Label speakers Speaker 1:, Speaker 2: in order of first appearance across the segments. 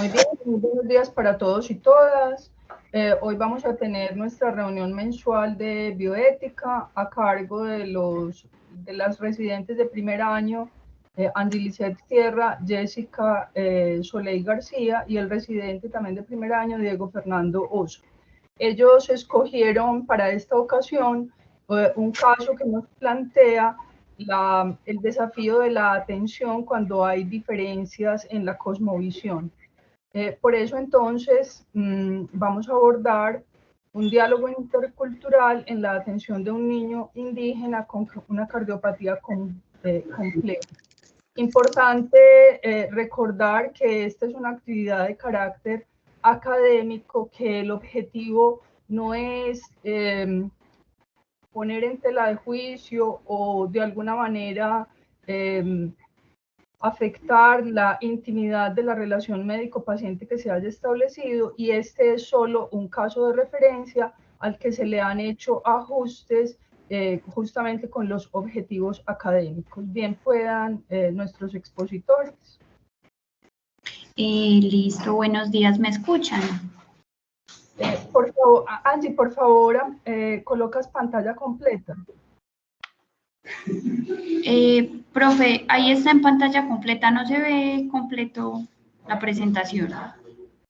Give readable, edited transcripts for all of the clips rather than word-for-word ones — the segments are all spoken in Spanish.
Speaker 1: Muy bien, muy buenos días para todos y todas. Hoy vamos a tener nuestra reunión mensual de bioética a cargo de las residentes de primer año, Angie Lisette Sierra, Jessica Soleil García, y el residente también de primer año, Diego Fernando Oso. Ellos escogieron para esta ocasión un caso que nos plantea el desafío de la atención cuando hay diferencias en la cosmovisión. Por eso entonces vamos a abordar un diálogo intercultural en la atención de un niño indígena con una cardiopatía compleja. Importante recordar que esta es una actividad de carácter académico, que el objetivo no es poner en tela de juicio o de alguna manera afectar la intimidad de la relación médico-paciente que se haya establecido, y este es solo un caso de referencia al que se le han hecho ajustes justamente con los objetivos académicos. Bien puedan nuestros expositores.
Speaker 2: Listo, buenos días, ¿me escuchan?
Speaker 1: Por favor, Angie, por favor, colocas pantalla completa.
Speaker 2: Profe, ahí está en pantalla completa, no se ve completo la presentación.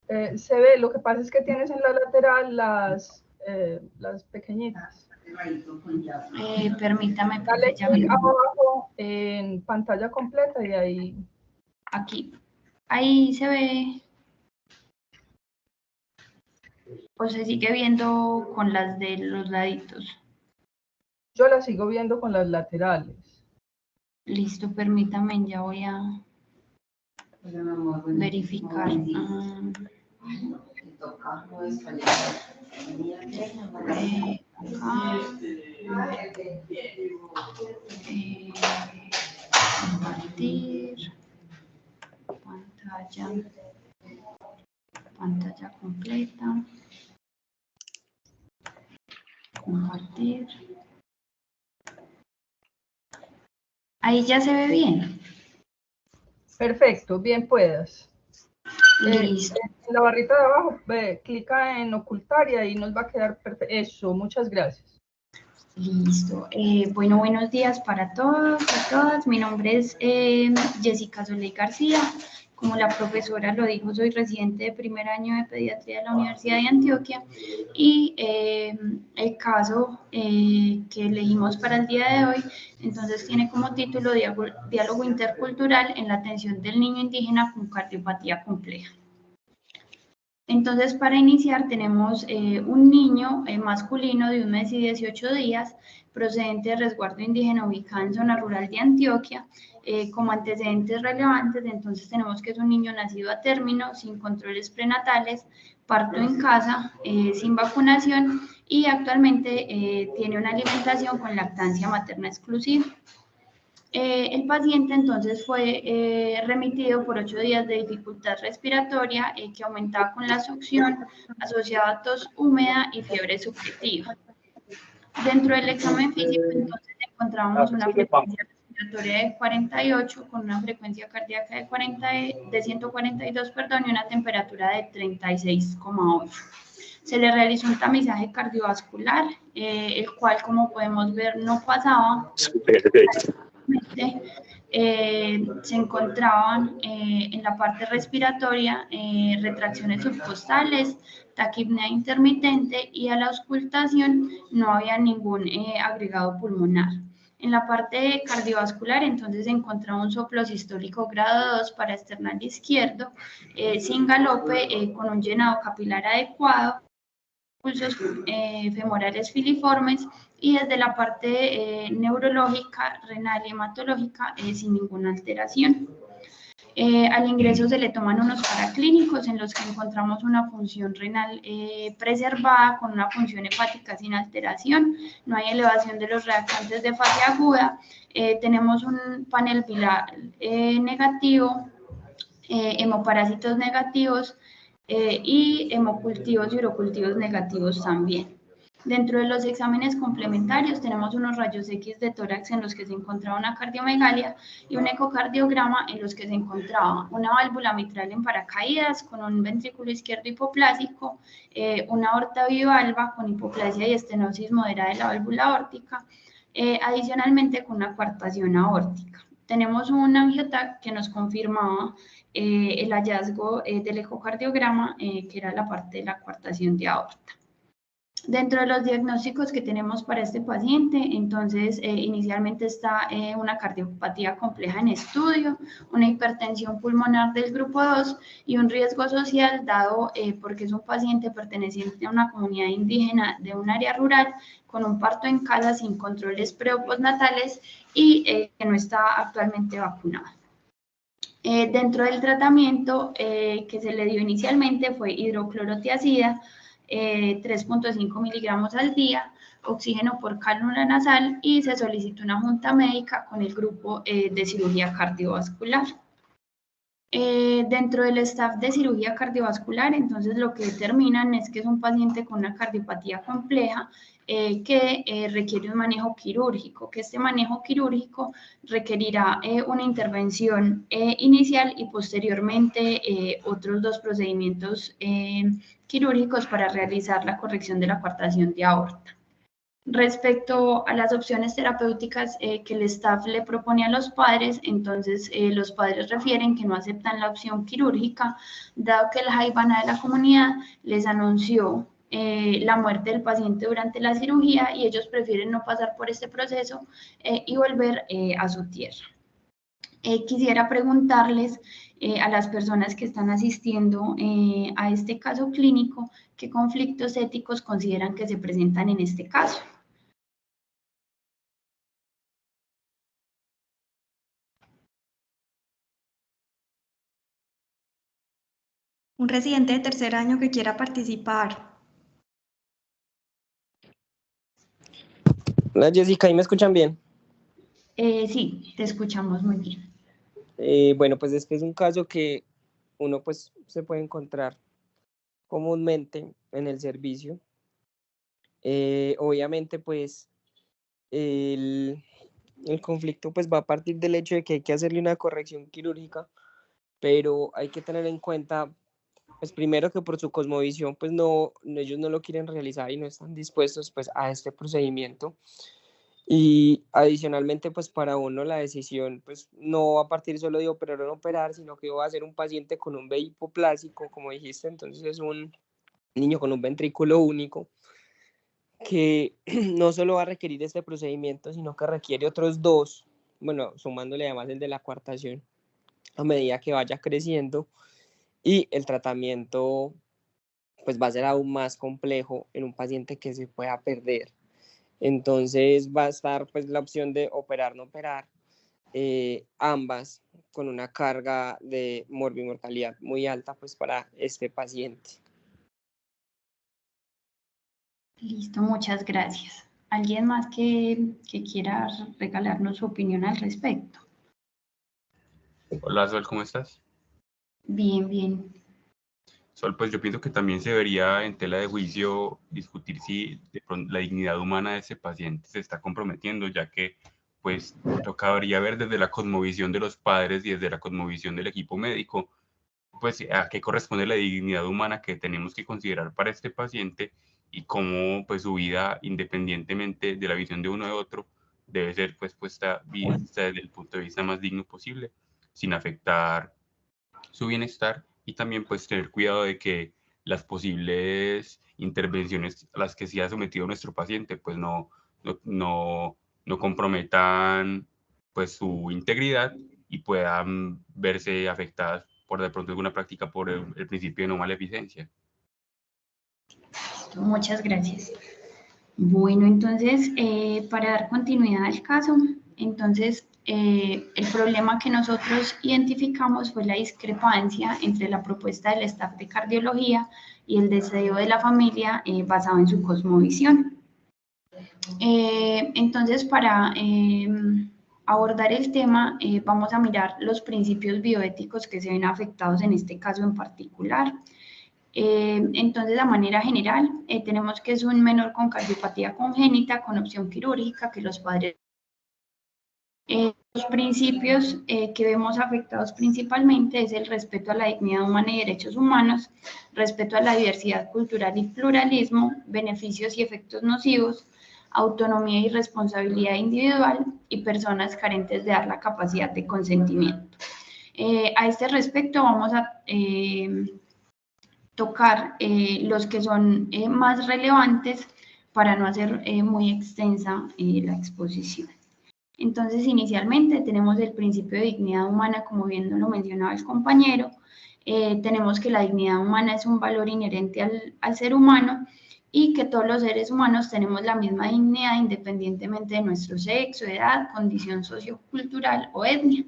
Speaker 1: Se ve, lo que pasa es que tienes en la lateral las pequeñitas.
Speaker 2: Permítame,
Speaker 1: dale
Speaker 2: ya
Speaker 1: clic abajo en pantalla completa y ahí.
Speaker 2: Aquí, ahí se ve. ¿O se sigue viendo con las de los laditos?
Speaker 1: Yo la sigo viendo con las laterales.
Speaker 2: Listo, permítame, ya voy a verificar. Compartir pantalla completa, compartir. Ahí ya se ve bien.
Speaker 1: Perfecto, bien puedas.
Speaker 2: Listo.
Speaker 1: En la barrita de abajo, clica en ocultar y ahí nos va a quedar perfecto. Eso, muchas gracias.
Speaker 2: Listo. Bueno, buenos días para todos y todas. Mi nombre es Jessica Soleil García. Como la profesora lo dijo, soy residente de primer año de pediatría de la Universidad de Antioquia, y el caso que elegimos para el día de hoy, entonces tiene como título Diálogo intercultural en la atención del niño indígena con cardiopatía compleja. Entonces, para iniciar, tenemos un niño masculino de 1 mes y 18 días, procedente de resguardo indígena ubicado en zona rural de Antioquia. Como antecedentes relevantes, entonces tenemos que es un niño nacido a término, sin controles prenatales, parto en casa, sin vacunación, y actualmente tiene una alimentación con lactancia materna exclusiva. El paciente entonces fue remitido por 8 días de dificultad respiratoria que aumentaba con la succión, asociada a tos húmeda y fiebre subjetiva. Dentro del examen físico entonces encontrábamos una frecuencia respiratoria de 48 con una frecuencia cardíaca de 142, y una temperatura de 36,8. Se le realizó un tamizaje cardiovascular, el cual, como podemos ver, no pasaba. Se encontraban en la parte respiratoria retracciones subcostales, taquipnea intermitente, y a la auscultación no había ningún agregado pulmonar. En la parte cardiovascular entonces encontramos un soplo sistólico grado 2 para esternal izquierdo, sin galope, con un llenado capilar adecuado, pulsos femorales filiformes, y desde la parte neurológica, renal y hematológica sin ninguna alteración. Al ingreso se le toman unos paraclínicos en los que encontramos una función renal preservada con una función hepática sin alteración, no hay elevación de los reactantes de fase aguda, tenemos un panel viral negativo, hemoparásitos negativos, y hemocultivos y urocultivos negativos también. Dentro de los exámenes complementarios tenemos unos rayos X de tórax en los que se encontraba una cardiomegalia y un ecocardiograma en los que se encontraba una válvula mitral en paracaídas con un ventrículo izquierdo hipoplásico, una aorta bivalva con hipoplasia y estenosis moderada de la válvula aórtica, adicionalmente con una coartación aórtica. Tenemos un angiotac que nos confirmaba el hallazgo del ecocardiograma, que era la parte de la coartación de aorta. Dentro de los diagnósticos que tenemos para este paciente, entonces inicialmente está una cardiopatía compleja en estudio, una hipertensión pulmonar del grupo 2 y un riesgo social dado porque es un paciente perteneciente a una comunidad indígena de un área rural con un parto en casa sin controles pre- o postnatales y que no está actualmente vacunado. Dentro del tratamiento que se le dio inicialmente fue hidroclorotiazida, 3.5 miligramos al día, oxígeno por cánula nasal y se solicitó una junta médica con el grupo de cirugía cardiovascular. Dentro del staff de cirugía cardiovascular, entonces lo que determinan es que es un paciente con una cardiopatía compleja que requiere un manejo quirúrgico, que este manejo quirúrgico requerirá una intervención inicial y posteriormente otros 2 procedimientos quirúrgicos para realizar la corrección de la coartación de aorta. Respecto a las opciones terapéuticas que el staff le propone a los padres, entonces los padres refieren que no aceptan la opción quirúrgica, dado que la Jaivana de la comunidad les anunció la muerte del paciente durante la cirugía y ellos prefieren no pasar por este proceso y volver a su tierra. Quisiera preguntarles a las personas que están asistiendo a este caso clínico, ¿qué conflictos éticos consideran que se presentan en este caso?
Speaker 3: Un residente de tercer año que quiera participar.
Speaker 4: Hola Jessica, ¿y me escuchan bien?
Speaker 2: Sí, te escuchamos muy bien.
Speaker 4: Bueno, pues este es un caso que uno pues se puede encontrar comúnmente en el servicio. Obviamente pues el conflicto pues va a partir del hecho de que hay que hacerle una corrección quirúrgica, pero hay que tener en cuenta pues primero que por su cosmovisión pues ellos no lo quieren realizar y no están dispuestos pues a este procedimiento. Y adicionalmente, pues para uno la decisión, pues no va a partir solo de operar o no operar, sino que va a ser un paciente con un VI hipoplásico, como dijiste, entonces es un niño con un ventrículo único que no solo va a requerir este procedimiento, sino que requiere otros 2, bueno, sumándole además el de la coartación a medida que vaya creciendo, y el tratamiento pues va a ser aún más complejo en un paciente que se pueda perder. Entonces va a estar pues la opción de operar, no operar, ambas con una carga de morbimortalidad muy alta pues para este paciente.
Speaker 2: Listo, muchas gracias. ¿Alguien más que quiera regalarnos su opinión al respecto?
Speaker 5: Hola Sol, ¿cómo estás?
Speaker 2: Bien, bien.
Speaker 5: Sol, pues yo pienso que también se debería en tela de juicio discutir si de pronto la dignidad humana de ese paciente se está comprometiendo, ya que pues tocaría ver desde la cosmovisión de los padres y desde la cosmovisión del equipo médico, pues a qué corresponde la dignidad humana que tenemos que considerar para este paciente y cómo pues su vida, independientemente de la visión de uno de otro, debe ser pues puesta vista desde el punto de vista más digno posible, sin afectar su bienestar y también pues tener cuidado de que las posibles intervenciones a las que se ha sometido nuestro paciente pues no comprometan pues su integridad y puedan verse afectadas por de pronto alguna práctica por el principio de no maleficencia.
Speaker 2: Muchas gracias. Bueno, entonces, para dar continuidad al caso, entonces, el problema que nosotros identificamos fue la discrepancia entre la propuesta del staff de cardiología y el deseo de la familia basado en su cosmovisión. Entonces, para abordar el tema, vamos a mirar los principios bioéticos que se ven afectados en este caso en particular. Entonces, de manera general, tenemos que es un menor con cardiopatía congénita con opción quirúrgica, que los padres... los principios que vemos afectados principalmente es el respeto a la dignidad humana y derechos humanos, respeto a la diversidad cultural y pluralismo, beneficios y efectos nocivos, autonomía y responsabilidad individual y personas carentes de dar la capacidad de consentimiento. A este respecto vamos a tocar los que son más relevantes para no hacer muy extensa la exposición. Entonces, inicialmente tenemos el principio de dignidad humana, como bien lo mencionaba el compañero. Tenemos que la dignidad humana es un valor inherente al ser humano y que todos los seres humanos tenemos la misma dignidad independientemente de nuestro sexo, edad, condición sociocultural o etnia.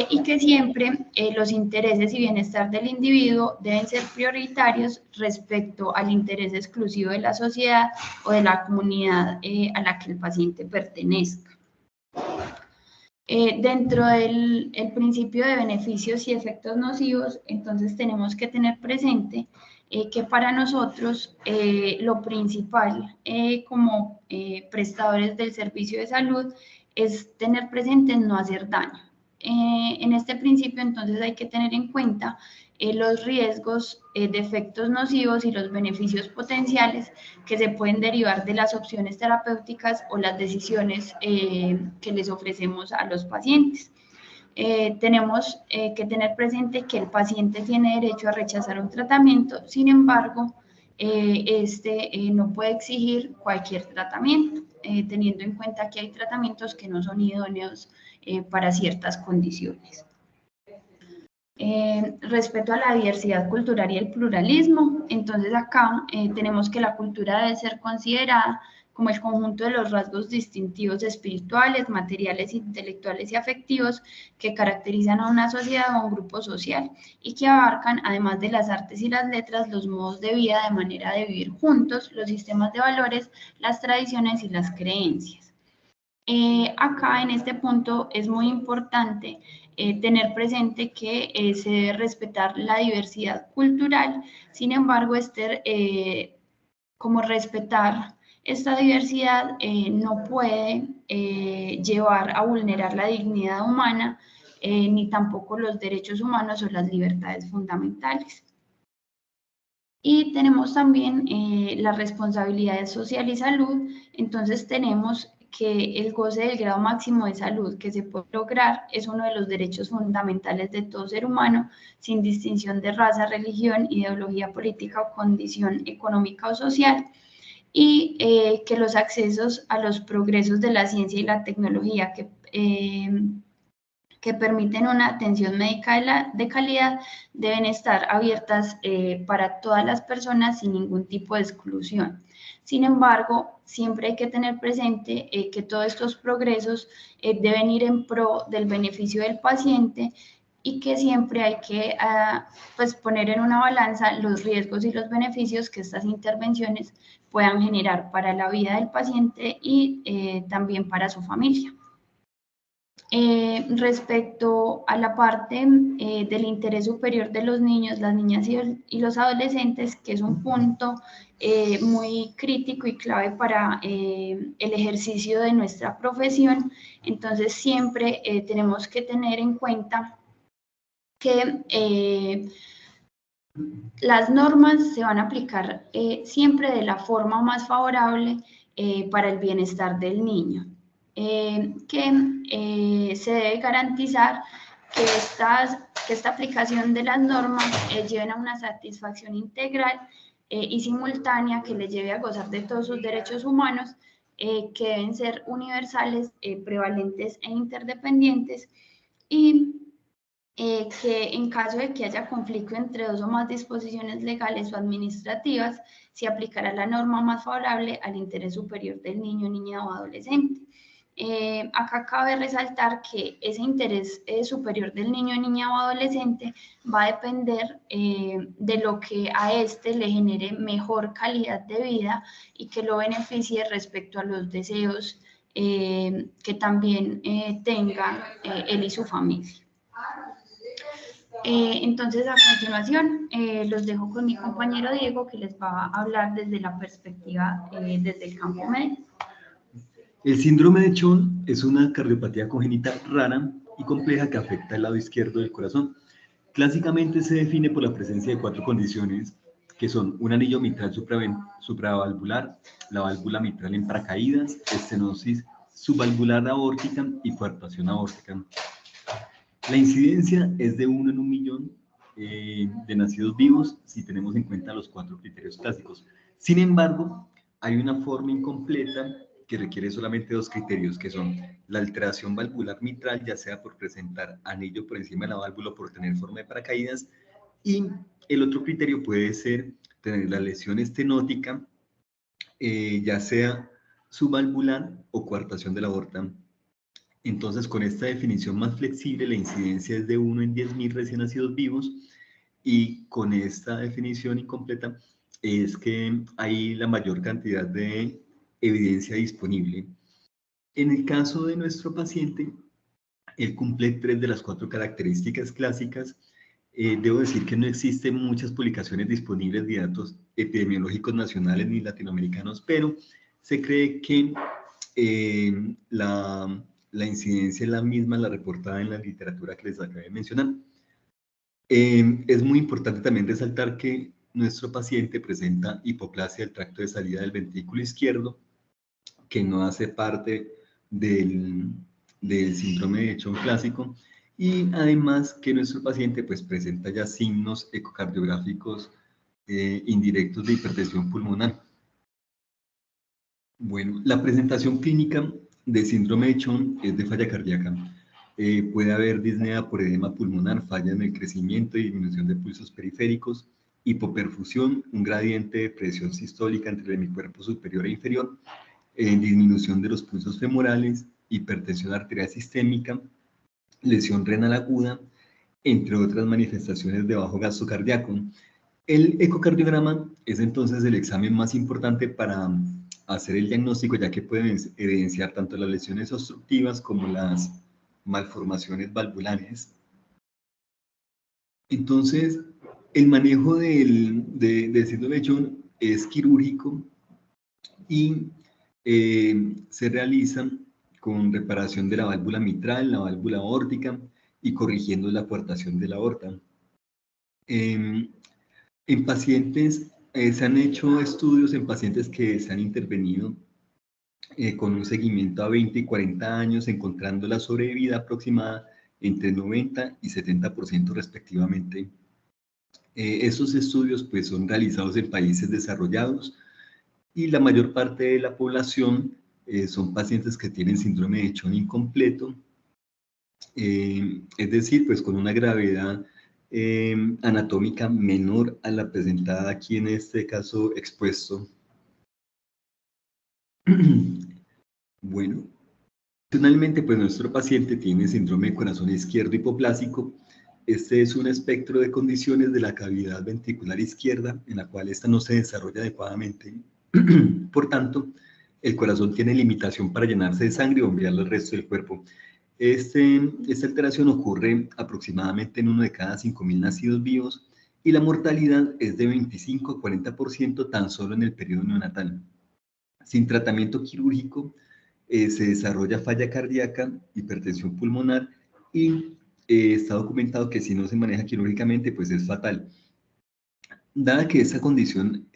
Speaker 2: Y que siempre los intereses y bienestar del individuo deben ser prioritarios respecto al interés exclusivo de la sociedad o de la comunidad a la que el paciente pertenezca. Dentro del principio de beneficios y efectos nocivos, entonces tenemos que tener presente que para nosotros lo principal como prestadores del servicio de salud es tener presente no hacer daño. En este principio entonces hay que tener en cuenta los riesgos de efectos nocivos y los beneficios potenciales que se pueden derivar de las opciones terapéuticas o las decisiones que les ofrecemos a los pacientes. Tenemos que tener presente que el paciente tiene derecho a rechazar un tratamiento, sin embargo, no puede exigir cualquier tratamiento, teniendo en cuenta que hay tratamientos que no son idóneos para ciertas condiciones. Respecto a la diversidad cultural y el pluralismo, entonces acá tenemos que la cultura debe ser considerada como el conjunto de los rasgos distintivos espirituales, materiales, intelectuales y afectivos que caracterizan a una sociedad o a un grupo social y que abarcan, además de las artes y las letras, los modos de vida de manera de vivir juntos, los sistemas de valores, las tradiciones y las creencias. Acá en este punto es muy importante tener presente que se debe respetar la diversidad cultural, sin embargo, como respetar esta diversidad no puede llevar a vulnerar la dignidad humana ni tampoco los derechos humanos o las libertades fundamentales. Y tenemos también la responsabilidad social y salud, entonces tenemos que el goce del grado máximo de salud que se puede lograr es uno de los derechos fundamentales de todo ser humano, sin distinción de raza, religión, ideología política o condición económica o social, y que los accesos a los progresos de la ciencia y la tecnología que permiten una atención médica de calidad deben estar abiertas para todas las personas sin ningún tipo de exclusión. Sin embargo, siempre hay que tener presente que todos estos progresos deben ir en pro del beneficio del paciente y que siempre hay que pues poner en una balanza los riesgos y los beneficios que estas intervenciones puedan generar para la vida del paciente y también para su familia. Respecto a la parte del interés superior de los niños, las niñas y los adolescentes, que es un punto muy crítico y clave para el ejercicio de nuestra profesión, entonces siempre tenemos que tener en cuenta que las normas se van a aplicar siempre de la forma más favorable para el bienestar del niño. Se debe garantizar que esta aplicación de las normas lleven a una satisfacción integral y simultánea que le lleve a gozar de todos sus derechos humanos que deben ser universales, prevalentes e interdependientes y que en caso de que haya conflicto entre dos o más disposiciones legales o administrativas, se aplicará la norma más favorable al interés superior del niño, niña o adolescente. Acá cabe resaltar que ese interés superior del niño, niña o adolescente va a depender de lo que a este le genere mejor calidad de vida y que lo beneficie respecto a los deseos que también tenga él y su familia. Entonces, a continuación, los dejo con mi compañero Diego, que les va a hablar desde la perspectiva, desde el campo médico.
Speaker 6: El síndrome de Chon es una cardiopatía congénita rara y compleja que afecta el lado izquierdo del corazón. Clásicamente se define por la presencia de 4 condiciones, que son un anillo mitral supravalvular, la válvula mitral en paracaídas, estenosis subvalvular aórtica y coartación aórtica. La incidencia es de 1 en 1 millón de nacidos vivos si tenemos en cuenta los 4 criterios clásicos. Sin embargo, hay una forma incompleta que requiere solamente 2 criterios, que son la alteración valvular mitral, ya sea por presentar anillo por encima de la válvula o por tener forma de paracaídas, y el otro criterio puede ser tener la lesión estenótica, ya sea subvalvular o coartación de la aorta. Entonces, con esta definición más flexible, la incidencia es de 1 en 10.000 recién nacidos vivos, y con esta definición incompleta es que hay la mayor cantidad de evidencia disponible. En el caso de nuestro paciente, él cumple 3 de las 4 características clásicas. Debo decir que no existen muchas publicaciones disponibles de datos epidemiológicos nacionales ni latinoamericanos, pero se cree que la incidencia es la misma, la reportada en la literatura que les acabé de mencionar. Es muy importante también resaltar que nuestro paciente presenta hipoplasia del tracto de salida del ventrículo izquierdo, que no hace parte del síndrome de Chon clásico, y además que nuestro paciente pues presenta ya signos ecocardiográficos indirectos de hipertensión pulmonar. Bueno, la presentación clínica de síndrome de Chon es de falla cardíaca. Puede haber disnea por edema pulmonar, falla en el crecimiento y disminución de pulsos periféricos, hipoperfusión, un gradiente de presión sistólica entre el hemicuerpo superior e inferior, disminución de los pulsos femorales, hipertensión arterial sistémica, lesión renal aguda, entre otras manifestaciones de bajo gasto cardíaco. El ecocardiograma es entonces el examen más importante para hacer el diagnóstico, ya que puede evidenciar tanto las lesiones obstructivas como las malformaciones valvulares. Entonces, el manejo del síndrome de Chon es quirúrgico y se realizan con reparación de la válvula mitral, la válvula aórtica y corrigiendo la coartación de la aorta. En pacientes, se han hecho estudios en pacientes que se han intervenido con un seguimiento a 20 y 40 años, encontrando la sobrevida aproximada entre 90 y 70% respectivamente. Estos estudios pues, son realizados en países desarrollados, y la mayor parte de la población son pacientes que tienen síndrome de Chon incompleto, es decir, pues con una gravedad anatómica menor a la presentada aquí en este caso expuesto. Bueno, finalmente pues nuestro paciente tiene síndrome de corazón izquierdo hipoplásico. Este es un espectro de condiciones de la cavidad ventricular izquierda en la cual esta no se desarrolla adecuadamente. Por tanto, el corazón tiene limitación para llenarse de sangre y bombearle al resto del cuerpo. Esta alteración ocurre aproximadamente en 1 de cada 5.000 nacidos vivos, y la mortalidad es de 25 a 40% tan solo en el periodo neonatal. Sin tratamiento quirúrgico, se desarrolla falla cardíaca, hipertensión pulmonar, y está documentado que si no se maneja quirúrgicamente, pues es fatal. Dada que esta condición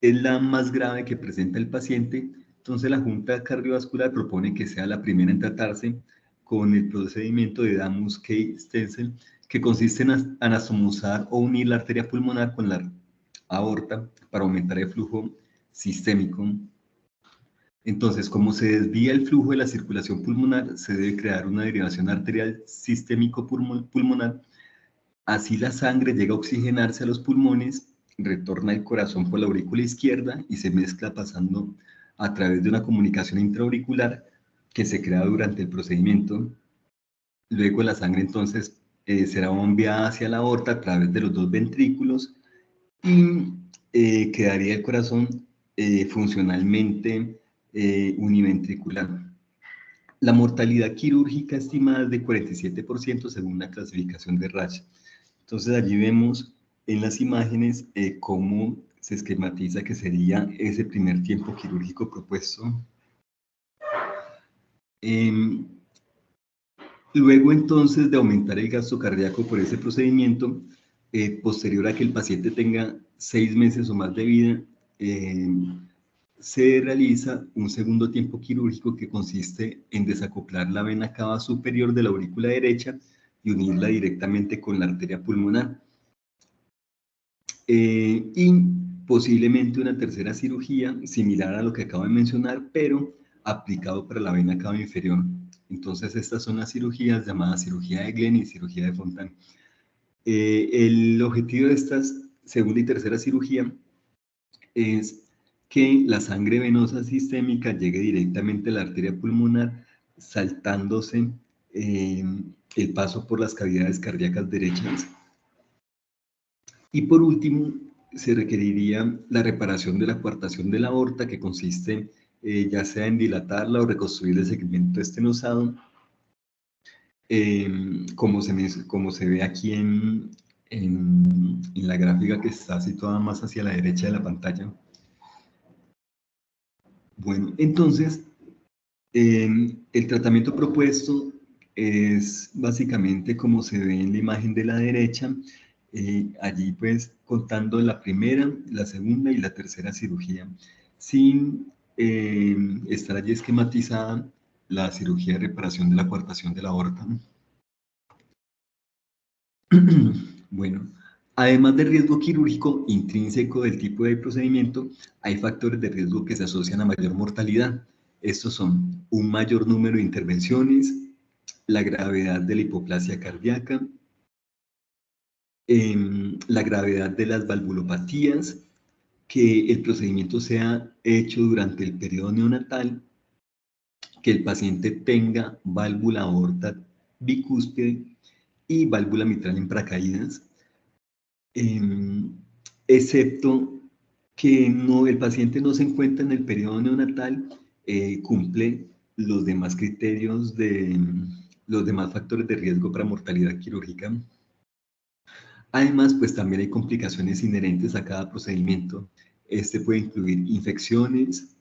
Speaker 6: es la más grave que presenta el paciente, entonces la Junta Cardiovascular propone que sea la primera en tratarse con el procedimiento de Damus-Key-Stenzel, que consiste en anastomosar o unir la arteria pulmonar con la aorta para aumentar el flujo sistémico. Entonces, como se desvía el flujo de la circulación pulmonar, se debe crear una derivación arterial sistémico-pulmonar. Así la sangre llega a oxigenarse a los pulmones, retorna al corazón por la aurícula izquierda y se mezcla pasando a través de una comunicación intraauricular que se crea durante el procedimiento. Luego la sangre entonces será bombeada hacia la aorta a través de los 2 ventrículos y quedaría el corazón funcionalmente univentricular. La mortalidad quirúrgica estimada es de 47% según la clasificación de Rach. Entonces allí vemos en las imágenes cómo se esquematiza que sería ese primer tiempo quirúrgico propuesto. Luego entonces de aumentar el gasto cardíaco por ese procedimiento, posterior a que el paciente tenga 6 meses o más de vida, se realiza un segundo tiempo quirúrgico que consiste en desacoplar la vena cava superior de la aurícula derecha y unirla directamente con la arteria pulmonar. Y posiblemente una tercera cirugía similar a lo que acabo de mencionar, pero aplicado para la vena cava inferior. Entonces estas son las cirugías llamadas cirugía de Glenn y cirugía de Fontan. El objetivo de estas segunda y tercera cirugía es que la sangre venosa sistémica llegue directamente a la arteria pulmonar, saltándose el paso por las cavidades cardíacas derechas. Y por último, se requeriría la reparación de la coartación de la aorta, que consiste ya sea en dilatarla o reconstruir el segmento estenosado, como se ve aquí en la gráfica que está situada más hacia la derecha de la pantalla. Bueno, entonces, el tratamiento propuesto es básicamente como se ve en la imagen de la derecha, allí pues contando la primera, la segunda y la tercera cirugía, sin estar allí esquematizada la cirugía de reparación de la coartación de la aorta. Bueno, además del riesgo quirúrgico intrínseco del tipo de procedimiento, hay factores de riesgo que se asocian a mayor mortalidad. Estos son un mayor número de intervenciones, la gravedad de la hipoplasia cardíaca, la gravedad de las valvulopatías, que el procedimiento sea hecho durante el periodo neonatal, que el paciente tenga válvula aorta bicúspide y válvula mitral en paracaídas, excepto que el paciente no se encuentra en el periodo neonatal, cumple los demás criterios los demás factores de riesgo para mortalidad quirúrgica. Además, pues también hay complicaciones inherentes a cada procedimiento. Este puede incluir infecciones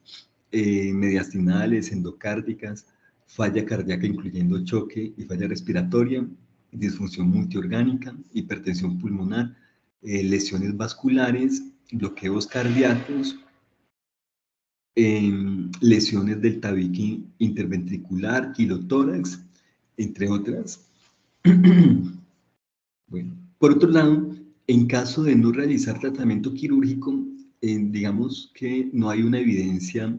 Speaker 6: mediastinales, endocárdicas, falla cardíaca incluyendo choque y falla respiratoria, disfunción multiorgánica, hipertensión pulmonar, lesiones vasculares, bloqueos cardíacos, lesiones del tabique interventricular, quilotórax, entre otras. Bueno, por otro lado, en caso de no realizar tratamiento quirúrgico, digamos que no hay una evidencia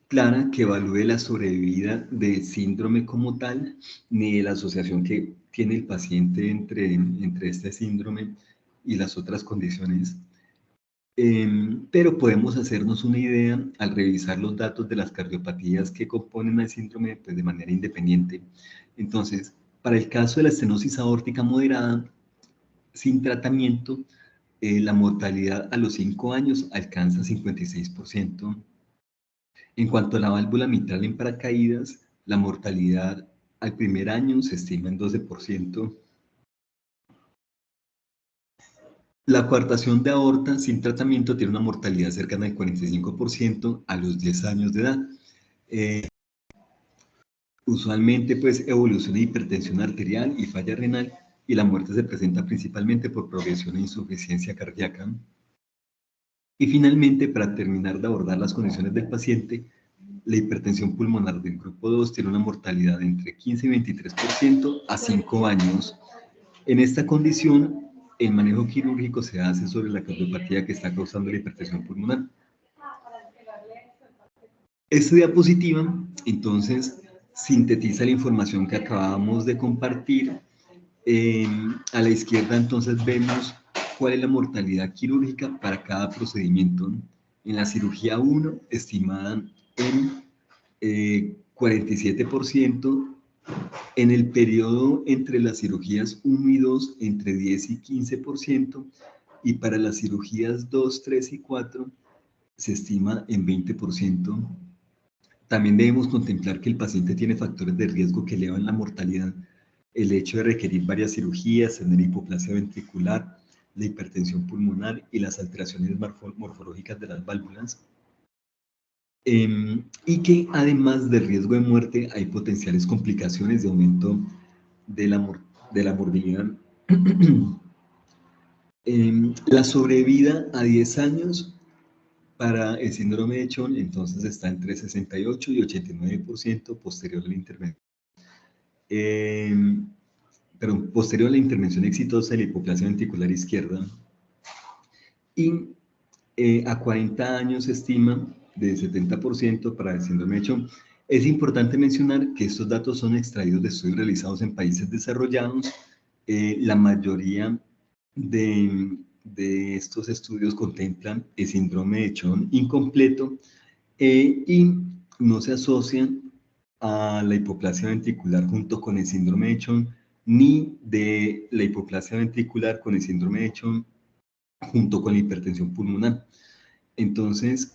Speaker 6: clara que evalúe la sobrevida del síndrome como tal, ni de la asociación que tiene el paciente entre este síndrome y las otras condiciones. Pero podemos hacernos una idea al revisar los datos de las cardiopatías que componen el síndrome pues, de manera independiente. Entonces, para el caso de la estenosis aórtica moderada, sin tratamiento, la mortalidad a los 5 años alcanza 56%. En cuanto a la válvula mitral en paracaídas, la mortalidad al primer año se estima en 12%. La coartación de aorta sin tratamiento tiene una mortalidad cercana al 45% a los 10 años de edad. Usualmente pues evoluciona hipertensión arterial y falla renal, y la muerte se presenta principalmente por progresión e insuficiencia cardíaca. Y finalmente, para terminar de abordar las condiciones del paciente, la hipertensión pulmonar del grupo 2 tiene una mortalidad de entre 15 y 23% a 5 años. En esta condición, el manejo quirúrgico se hace sobre la cardiopatía que está causando la hipertensión pulmonar. Esta diapositiva, entonces, sintetiza la información que acabamos de compartir. A la izquierda, entonces, vemos cuál es la mortalidad quirúrgica para cada procedimiento. En la cirugía 1, estimada en 47%, en el periodo entre las cirugías 1 y 2, entre 10 y 15%, y para las cirugías 2, 3 y 4, se estima en 20%. También debemos contemplar que el paciente tiene factores de riesgo que elevan la mortalidad. El hecho de requerir varias cirugías, tener hipoplasia ventricular, la hipertensión pulmonar y las alteraciones morfológicas de las válvulas. Y que además del riesgo de muerte hay potenciales complicaciones de aumento de la morbilidad. La sobrevida a 10 años para el síndrome de Chon, entonces está entre 68 y 89% posterior a la intervención. Pero posterior a la intervención exitosa de la hipoplasia ventricular izquierda. Y a 40 años se estima de 70% para el síndrome de Chon. Es importante mencionar que estos datos son extraídos de estudios realizados en países desarrollados. La mayoría de estos estudios contemplan el síndrome de Chon incompleto y no se asocian a la hipoplasia ventricular junto con el síndrome de Chon, ni de la hipoplasia ventricular con el síndrome de Chon junto con la hipertensión pulmonar. Entonces,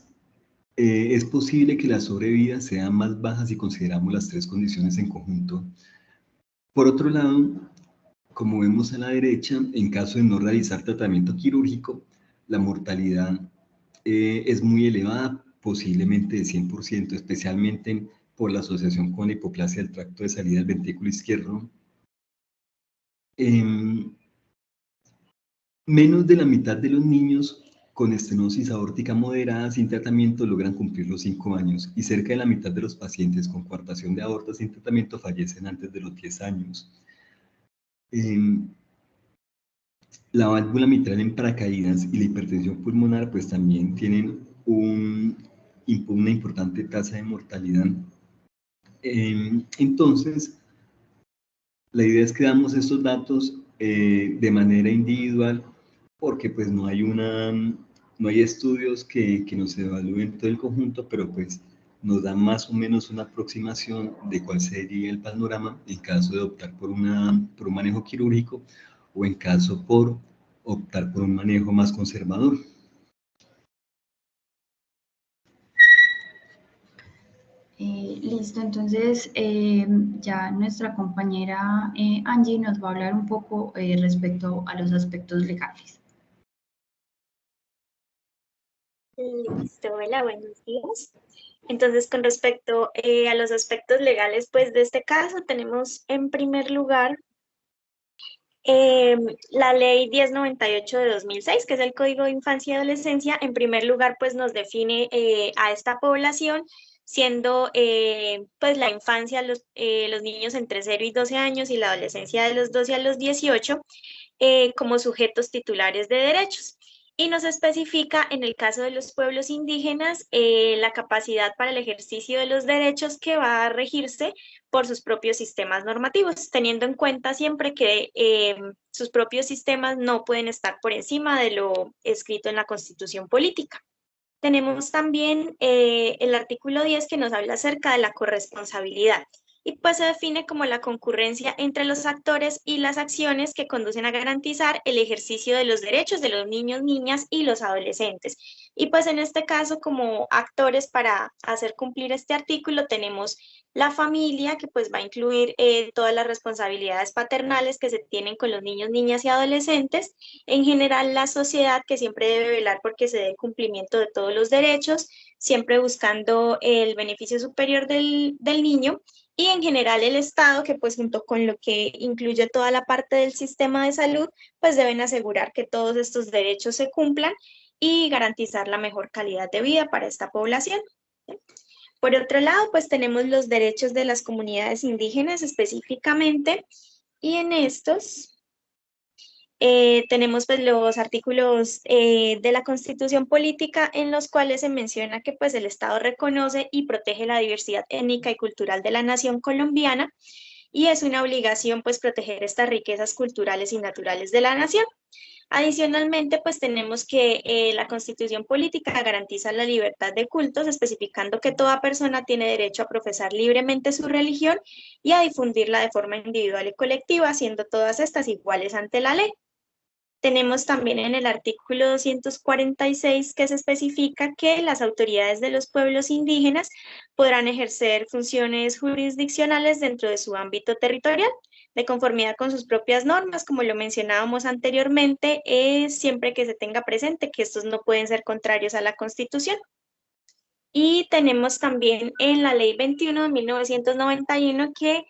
Speaker 6: es posible que la sobrevida sea más baja si consideramos las tres condiciones en conjunto. Por otro lado, como vemos a la derecha, en caso de no realizar tratamiento quirúrgico, la mortalidad es muy elevada, posiblemente de 100%, especialmente por la asociación con la hipoplasia del tracto de salida del ventrículo izquierdo. Menos de la mitad de los niños con estenosis aórtica moderada sin tratamiento logran cumplir los 5 años y cerca de la mitad de los pacientes con coartación de aorta sin tratamiento fallecen antes de los 10 años. La válvula mitral en paracaídas y la hipertensión pulmonar pues también tienen una importante tasa de mortalidad. Entonces, la idea es que damos estos datos de manera individual porque pues no hay estudios que nos evalúen todo el conjunto, pero pues nos da más o menos una aproximación de cuál sería el panorama en caso de optar por un manejo quirúrgico o en caso por optar por un manejo más conservador.
Speaker 2: Listo, entonces ya nuestra compañera Angie nos va a hablar un poco respecto a los aspectos legales.
Speaker 7: Listo, hola, buenos días. Entonces, con respecto a los aspectos legales, pues de este caso tenemos en primer lugar la ley 1098 de 2006, que es el Código de Infancia y Adolescencia. En primer lugar, pues nos define a esta población, siendo pues la infancia, los niños entre 0 y 12 años y la adolescencia de los 12 a los 18 como sujetos titulares de derechos. Y nos especifica, en el caso de los pueblos indígenas, la capacidad para el ejercicio de los derechos que va a regirse por sus propios sistemas normativos, teniendo en cuenta siempre que sus propios sistemas no pueden estar por encima de lo escrito en la Constitución política. Tenemos también el artículo 10 que nos habla acerca de la corresponsabilidad. Y pues se define como la concurrencia entre los actores y las acciones que conducen a garantizar el ejercicio de los derechos de los niños, niñas y los adolescentes. Y pues en este caso, como actores para hacer cumplir este artículo, tenemos la familia, que pues va a incluir todas las responsabilidades paternales que se tienen con los niños, niñas y adolescentes. En general, la sociedad, que siempre debe velar porque se dé cumplimiento de todos los derechos, siempre buscando el beneficio superior del niño. Y en general el Estado, que pues junto con lo que incluye toda la parte del sistema de salud, pues deben asegurar que todos estos derechos se cumplan y garantizar la mejor calidad de vida para esta población. Por otro lado, pues tenemos los derechos de las comunidades indígenas específicamente, y en estos tenemos pues los artículos de la Constitución política en los cuales se menciona que pues el Estado reconoce y protege la diversidad étnica y cultural de la nación colombiana, y es una obligación pues proteger estas riquezas culturales y naturales de la nación. Adicionalmente, pues tenemos que la Constitución política garantiza la libertad de cultos, especificando que toda persona tiene derecho a profesar libremente su religión y a difundirla de forma individual y colectiva, siendo todas estas iguales ante la ley. Tenemos también en el artículo 246 que se especifica que las autoridades de los pueblos indígenas podrán ejercer funciones jurisdiccionales dentro de su ámbito territorial, de conformidad con sus propias normas, como lo mencionábamos anteriormente, siempre que se tenga presente que estos no pueden ser contrarios a la Constitución. Y tenemos también en la Ley 21 de 1991 que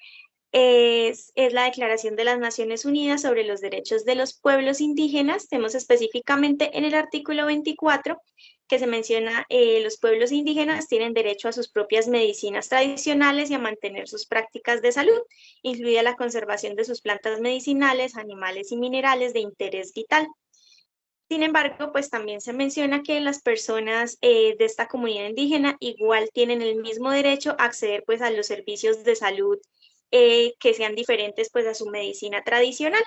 Speaker 7: es la Declaración de las Naciones Unidas sobre los Derechos de los Pueblos Indígenas. Tenemos específicamente en el artículo 24 que se menciona los pueblos indígenas tienen derecho a sus propias medicinas tradicionales y a mantener sus prácticas de salud, incluida la conservación de sus plantas medicinales, animales y minerales de interés vital. Sin embargo, pues también se menciona que las personas de esta comunidad indígena igual tienen el mismo derecho a acceder pues a los servicios de salud que sean diferentes pues a su medicina tradicional.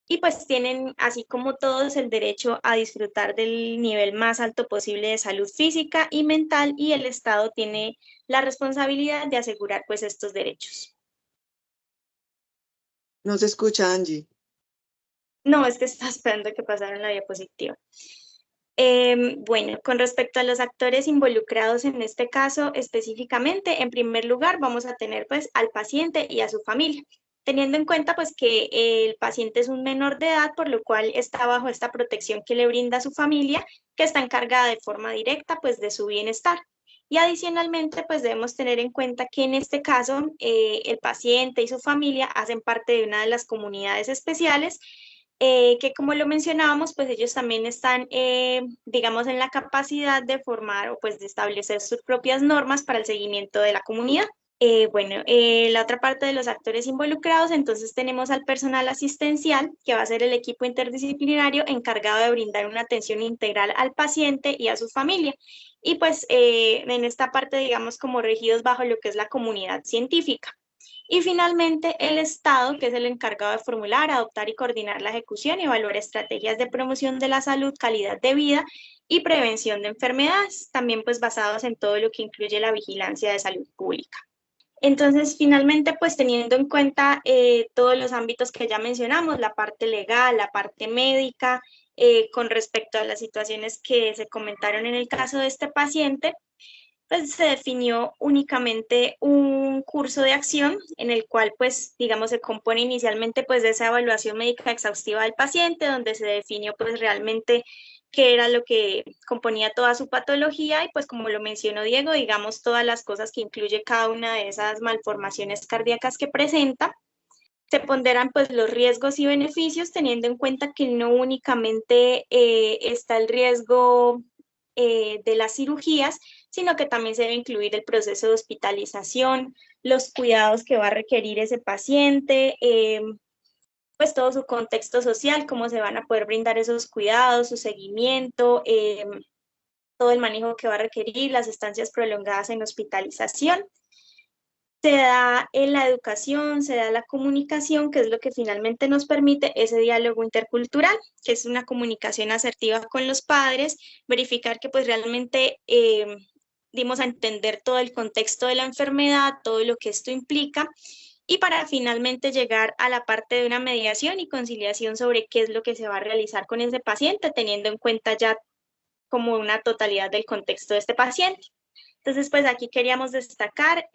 Speaker 7: Y pues tienen, así como todos, el derecho a disfrutar del nivel más alto posible de salud física y mental, y el Estado tiene la responsabilidad de asegurar pues estos derechos.
Speaker 8: No se escucha, Angie.
Speaker 7: No, es que está esperando que pasara la diapositiva. Bueno, con respecto a los actores involucrados en este caso específicamente, en primer lugar vamos a tener pues al paciente y a su familia, teniendo en cuenta pues que el paciente es un menor de edad, por lo cual está bajo esta protección que le brinda su familia, que está encargada de forma directa pues de su bienestar. Y adicionalmente pues debemos tener en cuenta que en este caso el paciente y su familia hacen parte de una de las comunidades especiales que, como lo mencionábamos, pues ellos también están, digamos, en la capacidad de formar o pues de establecer sus propias normas para el seguimiento de la comunidad. La otra parte de los actores involucrados, entonces tenemos al personal asistencial, que va a ser el equipo interdisciplinario encargado de brindar una atención integral al paciente y a su familia. Y pues en esta parte, digamos, como regidos bajo lo que es la comunidad científica. Y finalmente, el Estado, que es el encargado de formular, adoptar y coordinar la ejecución y evaluar estrategias de promoción de la salud, calidad de vida y prevención de enfermedades, también pues basados en todo lo que incluye la vigilancia de salud pública. Entonces, finalmente, pues teniendo en cuenta todos los ámbitos que ya mencionamos, la parte legal, la parte médica, con respecto a las situaciones que se comentaron en el caso de este paciente, pues se definió únicamente un curso de acción en el cual, pues, digamos, se compone inicialmente, pues, de esa evaluación médica exhaustiva del paciente, donde se definió, pues, realmente qué era lo que componía toda su patología y, pues, como lo mencionó Diego, digamos, todas las cosas que incluye cada una de esas malformaciones cardíacas que presenta. Se ponderan, pues, los riesgos y beneficios, teniendo en cuenta que no únicamente está el riesgo de las cirugías, sino que también se debe incluir el proceso de hospitalización, los cuidados que va a requerir ese paciente, pues todo su contexto social, cómo se van a poder brindar esos cuidados, su seguimiento, todo el manejo que va a requerir, las estancias prolongadas en hospitalización. Se da en la educación, se da la comunicación, que es lo que finalmente nos permite ese diálogo intercultural, que es una comunicación asertiva con los padres, verificar que pues realmente dimos a entender todo el contexto de la enfermedad, todo lo que esto implica, y para finalmente llegar a la parte de una mediación y conciliación sobre qué es lo que se va a realizar con ese paciente, teniendo en cuenta ya como una totalidad del contexto de este paciente. Entonces, pues aquí queríamos destacar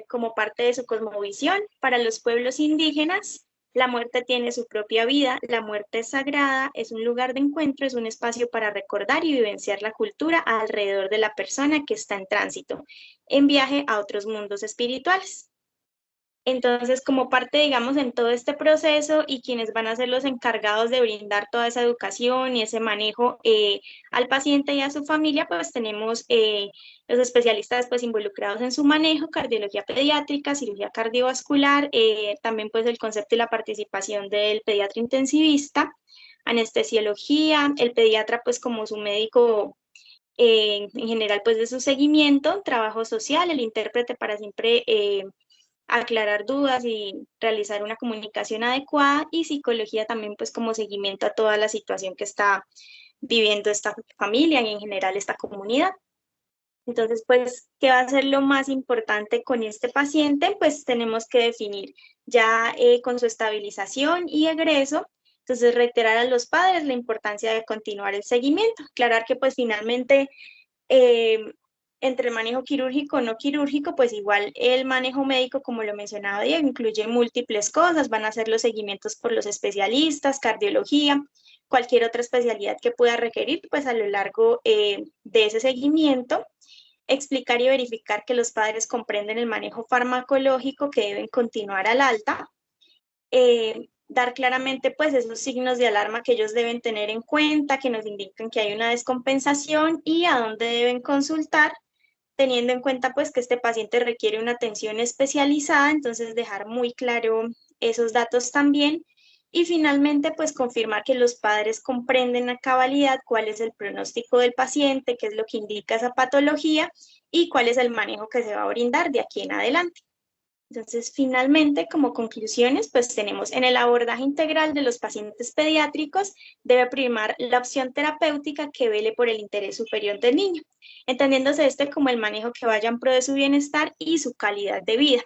Speaker 7: como parte de su cosmovisión, para los pueblos indígenas, la muerte tiene su propia vida, la muerte es sagrada, es un lugar de encuentro, es un espacio para recordar y vivenciar la cultura alrededor de la persona que está en tránsito, en viaje a otros mundos espirituales. Entonces, como parte, digamos, en todo este proceso y quienes van a ser los encargados de brindar toda esa educación y ese manejo al paciente y a su familia, pues tenemos los especialistas pues involucrados en su manejo, cardiología pediátrica, cirugía cardiovascular, también pues el concepto y la participación del pediatra intensivista, anestesiología, el pediatra pues como su médico en general pues de su seguimiento, trabajo social, el intérprete para siempre aclarar dudas y realizar una comunicación adecuada, y psicología también pues como seguimiento a toda la situación que está viviendo esta familia y en general esta comunidad. Entonces, pues, ¿qué va a ser lo más importante con este paciente? Pues tenemos que definir ya con su estabilización y egreso Entonces, reiterar a los padres la importancia de continuar el seguimiento. Aclarar que pues finalmente entre el manejo quirúrgico o no quirúrgico, pues igual el manejo médico, como lo mencionaba Diego, incluye múltiples cosas, van a ser los seguimientos por los especialistas, cardiología, cualquier otra especialidad que pueda requerir, pues a lo largo de ese seguimiento, explicar y verificar que los padres comprenden el manejo farmacológico que deben continuar al alta, dar claramente pues esos signos de alarma que ellos deben tener en cuenta, que nos indican que hay una descompensación y a dónde deben consultar, teniendo en cuenta pues que este paciente requiere una atención especializada, entonces dejar muy claro esos datos también. Y finalmente, pues confirmar que los padres comprenden a cabalidad cuál es el pronóstico del paciente, qué es lo que indica esa patología y cuál es el manejo que se va a brindar de aquí en adelante. Entonces, finalmente, como conclusiones, pues tenemos en el abordaje integral de los pacientes pediátricos, debe primar la opción terapéutica que vele por el interés superior del niño, entendiéndose este como el manejo que vaya en pro de su bienestar y su calidad de vida.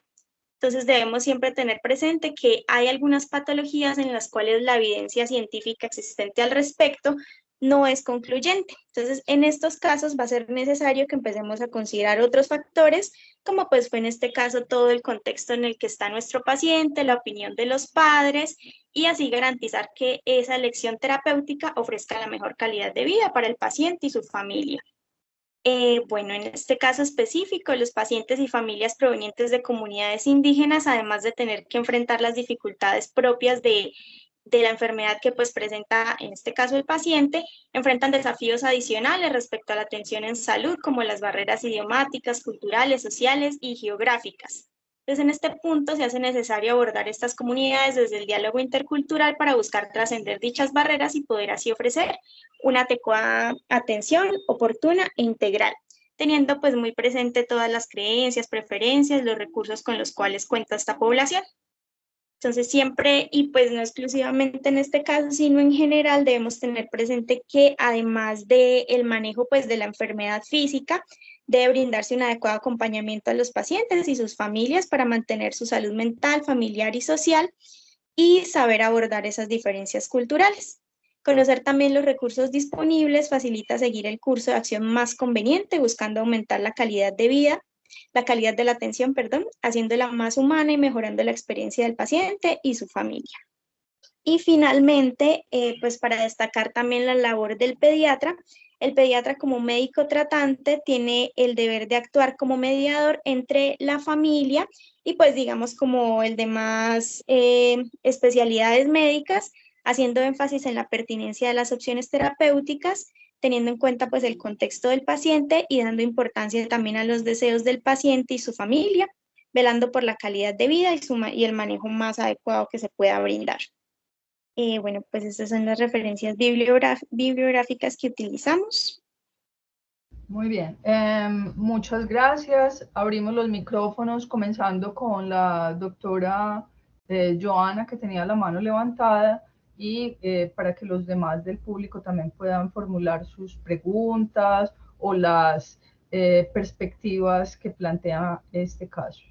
Speaker 7: Entonces, debemos siempre tener presente que hay algunas patologías en las cuales la evidencia científica existente al respecto no es concluyente. Entonces, en estos casos va a ser necesario que empecemos a considerar otros factores, como pues fue en este caso todo el contexto en el que está nuestro paciente, la opinión de los padres, y así garantizar que esa elección terapéutica ofrezca la mejor calidad de vida para el paciente y su familia. Bueno, en este caso específico, los pacientes y familias provenientes de comunidades indígenas, además de tener que enfrentar las dificultades propias de la enfermedad que pues presenta en este caso el paciente, enfrentan desafíos adicionales respecto a la atención en salud, como las barreras idiomáticas, culturales, sociales y geográficas. Entonces, en este punto se hace necesario abordar estas comunidades desde el diálogo intercultural para buscar trascender dichas barreras y poder así ofrecer una adecuada atención oportuna e integral, teniendo pues muy presente todas las creencias, preferencias, los recursos con los cuales cuenta esta población. Entonces siempre, y pues no exclusivamente en este caso, sino en general, debemos tener presente que además del manejo pues de la enfermedad física, debe brindarse un adecuado acompañamiento a los pacientes y sus familias para mantener su salud mental, familiar y social y saber abordar esas diferencias culturales. Conocer también los recursos disponibles facilita seguir el curso de acción más conveniente, buscando aumentar la calidad de vida, la calidad de la atención, perdón, haciéndola más humana y mejorando la experiencia del paciente y su familia. Y finalmente, pues para destacar también la labor del pediatra, el pediatra como médico tratante tiene el deber de actuar como mediador entre la familia y pues digamos como el demás especialidades médicas, haciendo énfasis en la pertinencia de las opciones terapéuticas, teniendo en cuenta pues el contexto del paciente y dando importancia también a los deseos del paciente y su familia, velando por la calidad de vida y el manejo más adecuado que se pueda brindar. Bueno, pues estas son las referencias bibliográficas que utilizamos.
Speaker 1: Muy bien, muchas gracias. Abrimos los micrófonos comenzando con la doctora Joana, que tenía la mano levantada, y para que los demás del público también puedan formular sus preguntas o las perspectivas que plantea este caso.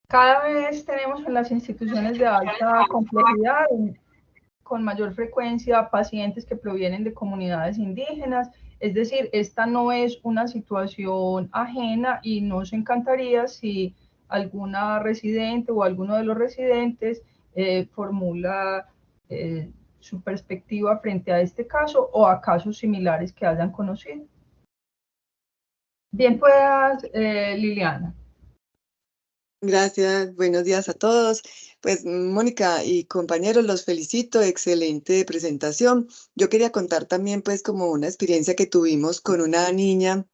Speaker 1: Cada vez tenemos en las instituciones de alta complejidad, con mayor frecuencia, pacientes que provienen de comunidades indígenas. Es decir, esta no es una situación ajena y nos encantaría si alguna residente o alguno de los residentes formula su perspectiva frente a este caso o a casos similares que hayan conocido. Bien, puedas, Liliana.
Speaker 8: Gracias, buenos días a todos. Pues Mónica y compañeros, los felicito, excelente presentación. Yo quería contar también pues como una experiencia que tuvimos con una niña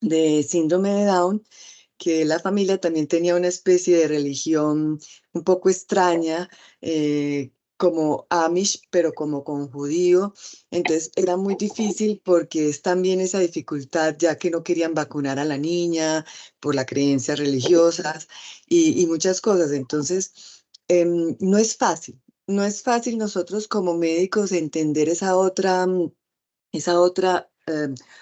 Speaker 8: de síndrome de Down, que la familia también tenía una especie de religión un poco extraña, como Amish, pero como con judío. Entonces era muy difícil porque es también esa dificultad, ya que no querían vacunar a la niña por las creencias religiosas y muchas cosas. Entonces no es fácil, no es fácil nosotros como médicos entender esa otra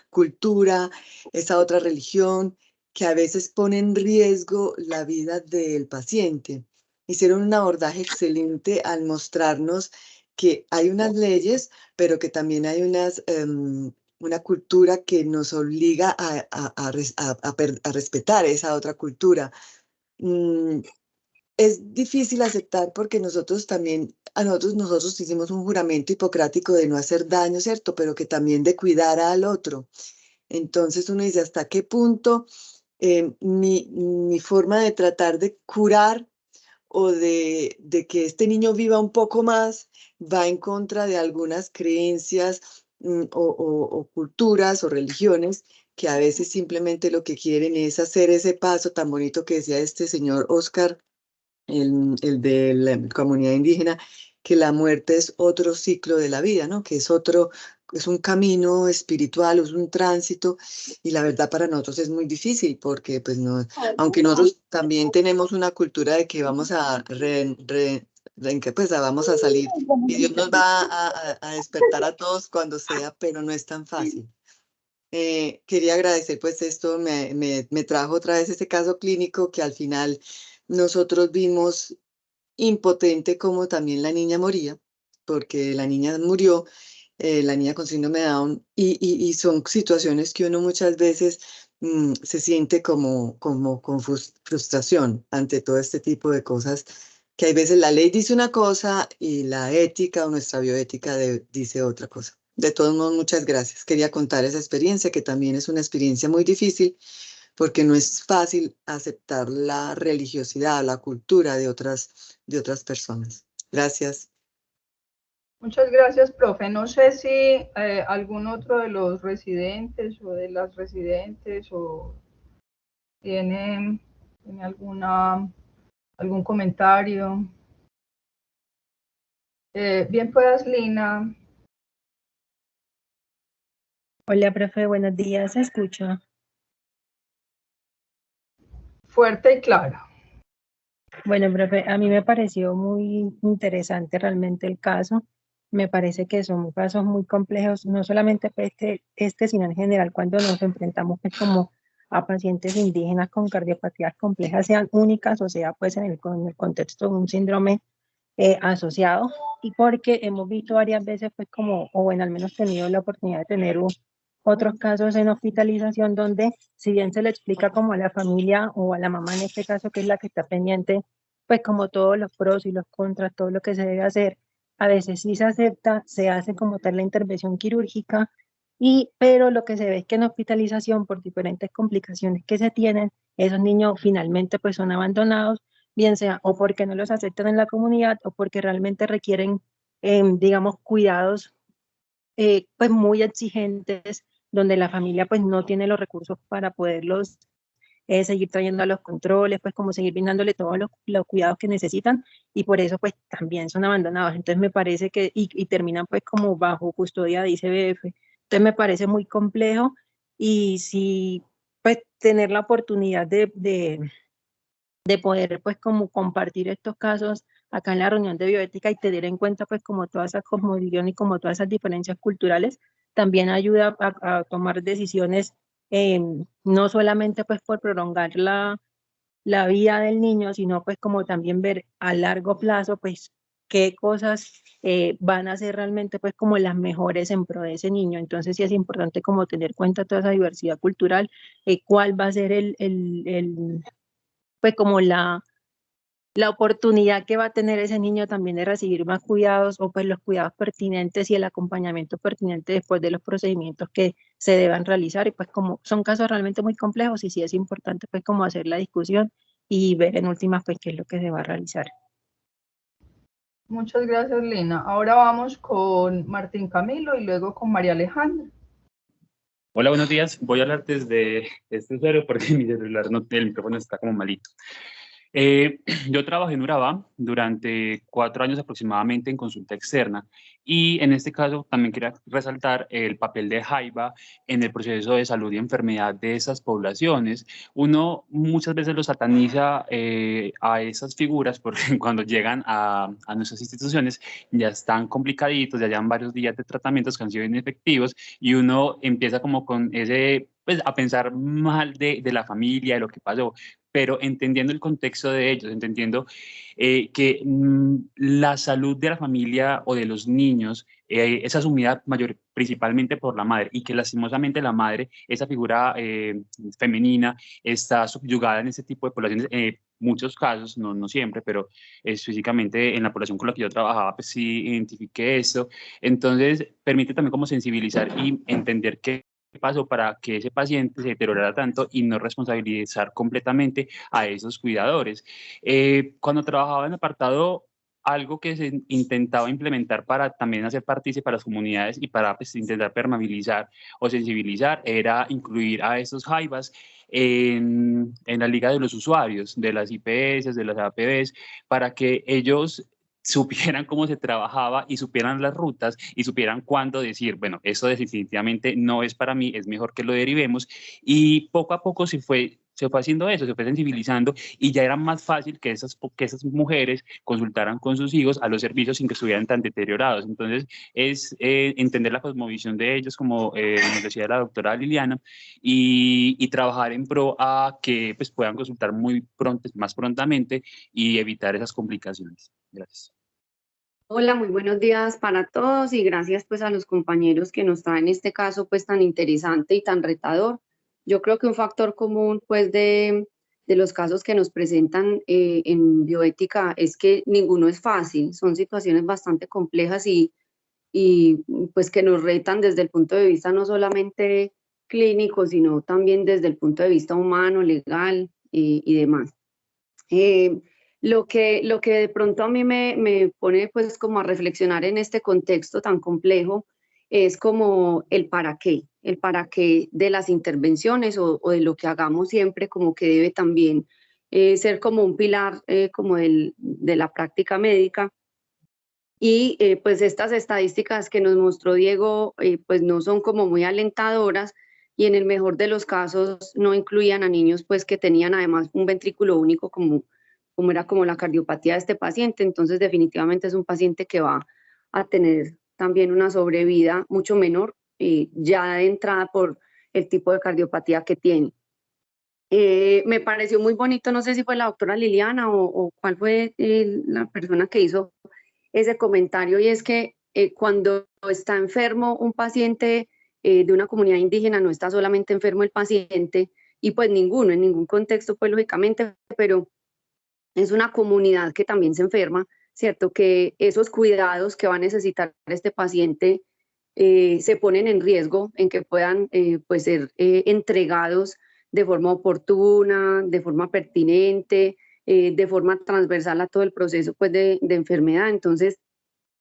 Speaker 8: cultura, esa otra religión que a veces pone en riesgo la vida del paciente. Hicieron un abordaje excelente al mostrarnos que hay unas leyes, pero que también hay una cultura que nos obliga a respetar esa otra cultura. Es difícil aceptar porque nosotros también, nosotros hicimos un juramento hipocrático de no hacer daño, ¿cierto? Pero que también de cuidar al otro. Entonces uno dice, ¿hasta qué punto mi forma de tratar de curar o de que este niño viva un poco más va en contra de algunas creencias o culturas o religiones que a veces simplemente lo que quieren es hacer ese paso tan bonito que decía este señor Oscar, el de la comunidad indígena, que la muerte es otro ciclo de la vida, ¿no? Que es un camino espiritual, es un tránsito, y la verdad para nosotros es muy difícil porque, pues, no, aunque nosotros también tenemos una cultura de que vamos vamos a salir y Dios nos va a despertar a todos cuando sea, pero no es tan fácil. Quería agradecer, pues esto me trajo otra vez ese caso clínico que al final nosotros vimos impotente como también la niña moría, porque la niña murió, la niña con síndrome de Down, y son situaciones que uno muchas veces se siente como con frustración ante todo este tipo de cosas, que hay veces la ley dice una cosa y la ética o nuestra bioética dice otra cosa. De todos modos, muchas gracias. Quería contar esa experiencia, que también es una experiencia muy difícil, porque no es fácil aceptar la religiosidad, la cultura de otras personas. Gracias.
Speaker 1: Muchas gracias, profe. No sé si algún otro de los residentes o de las residentes tiene algún comentario. Bien puedas, Lina.
Speaker 9: Hola, profe, buenos días, ¿se escucha?
Speaker 1: Fuerte y claro.
Speaker 9: Bueno, profe, a mí me pareció muy interesante realmente el caso. Me parece que son casos muy complejos, no solamente pues, sino en general cuando nos enfrentamos pues, como a pacientes indígenas con cardiopatías complejas, sean únicas o sea pues en el contexto de un síndrome asociado, y porque hemos visto varias veces pues como, o bueno, al menos tenido la oportunidad de tener otros casos en hospitalización donde si bien se le explica como a la familia o a la mamá en este caso, que es la que está pendiente, pues como todos los pros y los contras, todo lo que se debe hacer, a veces sí se acepta, se hace como tal la intervención quirúrgica, pero lo que se ve es que en hospitalización por diferentes complicaciones que se tienen, esos niños finalmente pues son abandonados, bien sea o porque no los aceptan en la comunidad o porque realmente requieren, digamos, cuidados pues muy exigentes, donde la familia pues no tiene los recursos para poderlos seguir trayendo a los controles, pues como seguir brindándole todos los cuidados que necesitan, y por eso pues también son abandonados. Entonces me parece que, y terminan pues como bajo custodia de ICBF. Entonces me parece muy complejo, y si pues tener la oportunidad de poder pues como compartir estos casos acá en la reunión de bioética y tener en cuenta pues como toda esa cosmovisión y como todas esas diferencias culturales, también ayuda a tomar decisiones, no solamente pues por prolongar la vida del niño, sino pues como también ver a largo plazo pues qué cosas van a ser realmente pues como las mejores en pro de ese niño. Entonces sí es importante como tener en cuenta toda esa diversidad cultural, cuál va a ser pues como la oportunidad que va a tener ese niño también de recibir más cuidados, o pues los cuidados pertinentes y el acompañamiento pertinente después de los procedimientos que se deban realizar. Y pues como son casos realmente muy complejos, y sí es importante pues como hacer la discusión y ver en últimas pues qué es lo que se va a realizar.
Speaker 1: Muchas gracias, Lina. Ahora vamos con Martín Camilo y luego con María Alejandra.
Speaker 10: Hola, buenos días. Voy a hablar desde este usuario porque mi celular el micrófono está como malito. Yo trabajé en Urabá durante 4 años aproximadamente en consulta externa, y en este caso también quería resaltar el papel de Jaiba en el proceso de salud y enfermedad de esas poblaciones. Uno muchas veces lo sataniza a esas figuras porque cuando llegan a nuestras instituciones ya están complicaditos, ya llevan varios días de tratamientos que han sido inefectivos, y uno empieza como con ese, pues a pensar mal de la familia, de lo que pasó. pero entendiendo el contexto de ellos, entendiendo que la salud de la familia o de los niños es asumida principalmente por la madre, y que lastimosamente la madre, esa figura femenina, está subyugada en este tipo de poblaciones, muchos casos, no siempre, pero específicamente en la población con la que yo trabajaba, pues sí identifiqué esto. Entonces, permite también como sensibilizar y entender qué pasó para que ese paciente se deteriorara tanto y no responsabilizar completamente a esos cuidadores. Cuando trabajaba en el apartado, algo que se intentaba implementar para también hacer partícipe a las comunidades y para pues, intentar permeabilizar o sensibilizar era incluir a esos jaivas en la liga de los usuarios, de las IPS, de las APBs, para que ellos supieran cómo se trabajaba y supieran las rutas y supieran cuándo decir, bueno, eso definitivamente no es para mí, es mejor que lo derivemos. Y poco a poco se fue haciendo eso, se fue sensibilizando, y ya era más fácil que esas mujeres consultaran con sus hijos a los servicios sin que estuvieran tan deteriorados. Entonces, es entender la cosmovisión de ellos, como nos decía la doctora Liliana, y trabajar en pro a que pues, puedan consultar más prontamente y evitar esas complicaciones. Gracias.
Speaker 11: Hola, muy buenos días para todos y gracias pues a los compañeros que nos traen este caso pues tan interesante y tan retador. Yo creo que un factor común pues de los casos que nos presentan en bioética es que ninguno es fácil, son situaciones bastante complejas y pues que nos retan desde el punto de vista no solamente clínico, sino también desde el punto de vista humano, legal y demás. Lo que de pronto a mí me pone pues como a reflexionar en este contexto tan complejo es como el para qué de las intervenciones o de lo que hagamos siempre, como que debe también ser como un pilar como de la práctica médica. Y pues estas estadísticas que nos mostró Diego pues no son como muy alentadoras, y en el mejor de los casos no incluían a niños pues que tenían además un ventrículo único como era como la cardiopatía de este paciente. Entonces definitivamente es un paciente que va a tener también una sobrevida mucho menor ya de entrada por el tipo de cardiopatía que tiene. Me pareció muy bonito, no sé si fue la doctora Liliana o cuál fue la persona que hizo ese comentario, y es que cuando está enfermo un paciente de una comunidad indígena, no está solamente enfermo el paciente, y pues en ningún contexto pues lógicamente, pero es una comunidad que también se enferma, ¿cierto? Que esos cuidados que va a necesitar este paciente se ponen en riesgo en que puedan pues ser entregados de forma oportuna, de forma pertinente, de forma transversal a todo el proceso pues, de enfermedad. Entonces,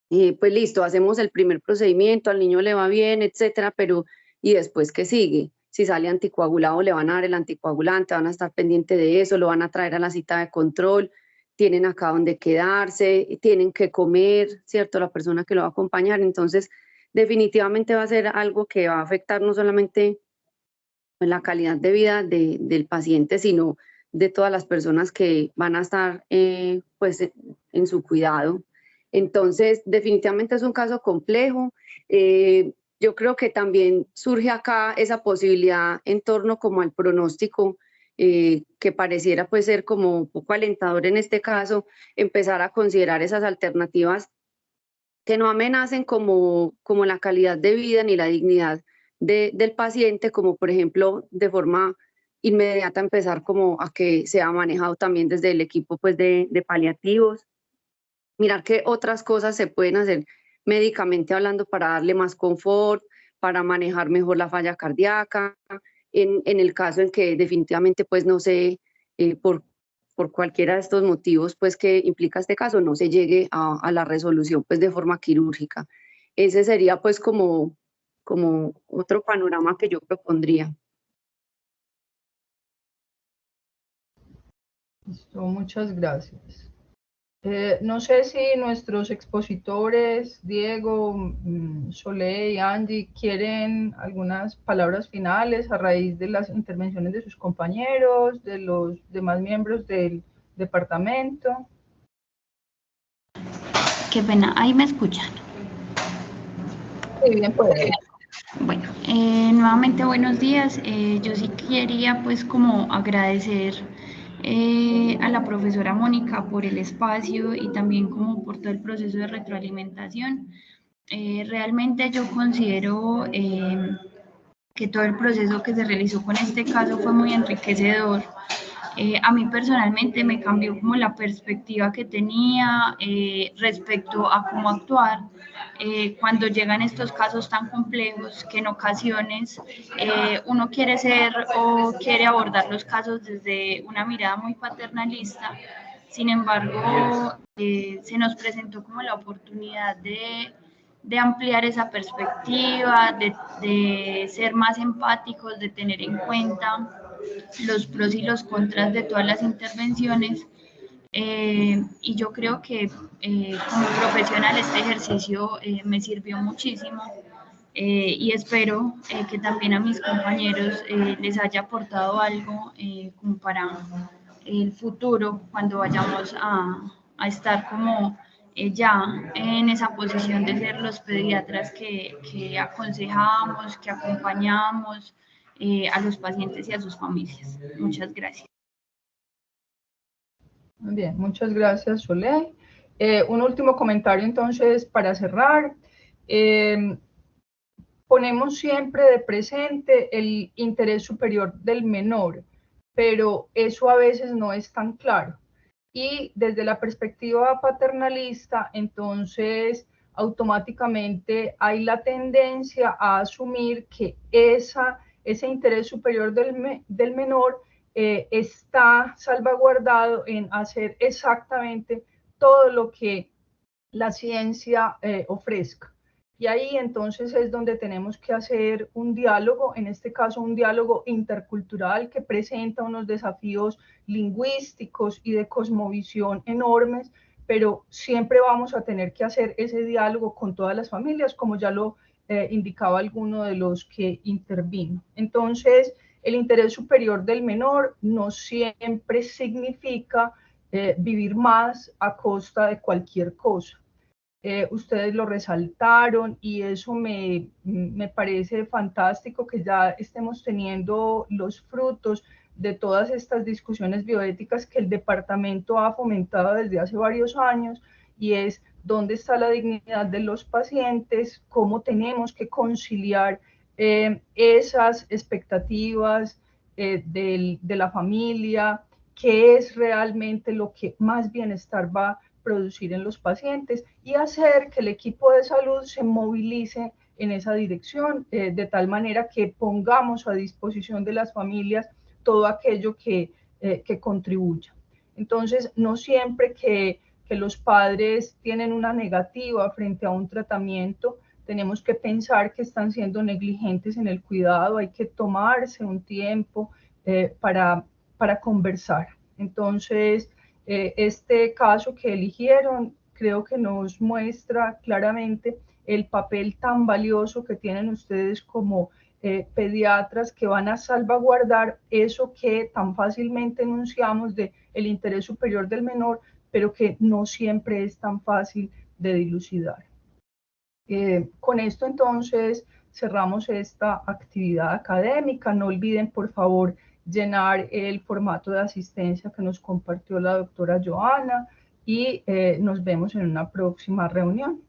Speaker 11: pues listo, hacemos el primer procedimiento, al niño le va bien, etcétera, pero ¿y después qué sigue? Si sale anticoagulado, le van a dar el anticoagulante, van a estar pendientes de eso, lo van a traer a la cita de control, tienen acá donde quedarse, tienen que comer, ¿cierto? La persona que lo va a acompañar. Entonces, definitivamente va a ser algo que va a afectar no solamente la calidad de vida del paciente, sino de todas las personas que van a estar pues, en su cuidado. Entonces, definitivamente es un caso complejo. Yo creo que también surge acá esa posibilidad en torno como al pronóstico, que pareciera pues ser como un poco alentador en este caso, empezar a considerar esas alternativas que no amenacen como la calidad de vida ni la dignidad del paciente, como por ejemplo de forma inmediata empezar como a que sea manejado también desde el equipo pues de paliativos, mirar qué otras cosas se pueden hacer médicamente hablando para darle más confort, para manejar mejor la falla cardíaca, en el caso en que definitivamente pues no sé, por cualquiera de estos motivos pues que implica este caso, no se llegue a la resolución pues de forma quirúrgica. Ese sería pues como otro panorama que yo propondría.
Speaker 1: Listo, muchas gracias. No sé si nuestros expositores, Diego, Solé y Angie, quieren algunas palabras finales a raíz de las intervenciones de sus compañeros, de los demás miembros del departamento.
Speaker 2: Qué pena, ahí me escuchan.
Speaker 1: Sí, bien, pues.
Speaker 2: Bueno, nuevamente buenos días. Yo sí quería pues como agradecer a la profesora Mónica por el espacio y también como por todo el proceso de retroalimentación. Realmente yo considero que todo el proceso que se realizó con este caso fue muy enriquecedor. A mí personalmente me cambió como la perspectiva que tenía respecto a cómo actuar cuando llegan estos casos tan complejos que en ocasiones uno quiere ser o quiere abordar los casos desde una mirada muy paternalista. Sin embargo, se nos presentó como la oportunidad de ampliar esa perspectiva, de ser más empáticos, de tener en cuenta los pros y los contras de todas las intervenciones. Y yo creo que como profesional este ejercicio me sirvió muchísimo y espero que también a mis compañeros les haya aportado algo como para el futuro cuando vayamos a estar como ya en esa posición de ser los pediatras que aconsejamos, que acompañamos a los pacientes y a sus familias. Muchas gracias.
Speaker 1: Muy bien, muchas gracias, Soleil. Un último comentario entonces para cerrar. Ponemos siempre de presente el interés superior del menor, pero eso a veces no es tan claro. Y desde la perspectiva paternalista, entonces automáticamente hay la tendencia a asumir que ese interés superior del menor está salvaguardado en hacer exactamente todo lo que la ciencia ofrezca. Y ahí entonces es donde tenemos que hacer un diálogo, en este caso un diálogo intercultural que presenta unos desafíos lingüísticos y de cosmovisión enormes, pero siempre vamos a tener que hacer ese diálogo con todas las familias, como ya lo indicaba alguno de los que intervino. Entonces, el interés superior del menor no siempre significa vivir más a costa de cualquier cosa. Ustedes lo resaltaron y eso me parece fantástico que ya estemos teniendo los frutos de todas estas discusiones bioéticas que el departamento ha fomentado desde hace varios años, y es dónde está la dignidad de los pacientes, cómo tenemos que conciliar esas expectativas de la familia, qué es realmente lo que más bienestar va a producir en los pacientes, y hacer que el equipo de salud se movilice en esa dirección, de tal manera que pongamos a disposición de las familias todo aquello que contribuya. Entonces, no siempre que los padres tienen una negativa frente a un tratamiento, tenemos que pensar que están siendo negligentes en el cuidado, hay que tomarse un tiempo para conversar. Entonces, este caso que eligieron creo que nos muestra claramente el papel tan valioso que tienen ustedes como pediatras, que van a salvaguardar eso que tan fácilmente enunciamos de el interés superior del menor, pero que no siempre es tan fácil de dilucidar. Con esto entonces cerramos esta actividad académica. No olviden por favor llenar el formato de asistencia que nos compartió la doctora Joana, y nos vemos en una próxima reunión.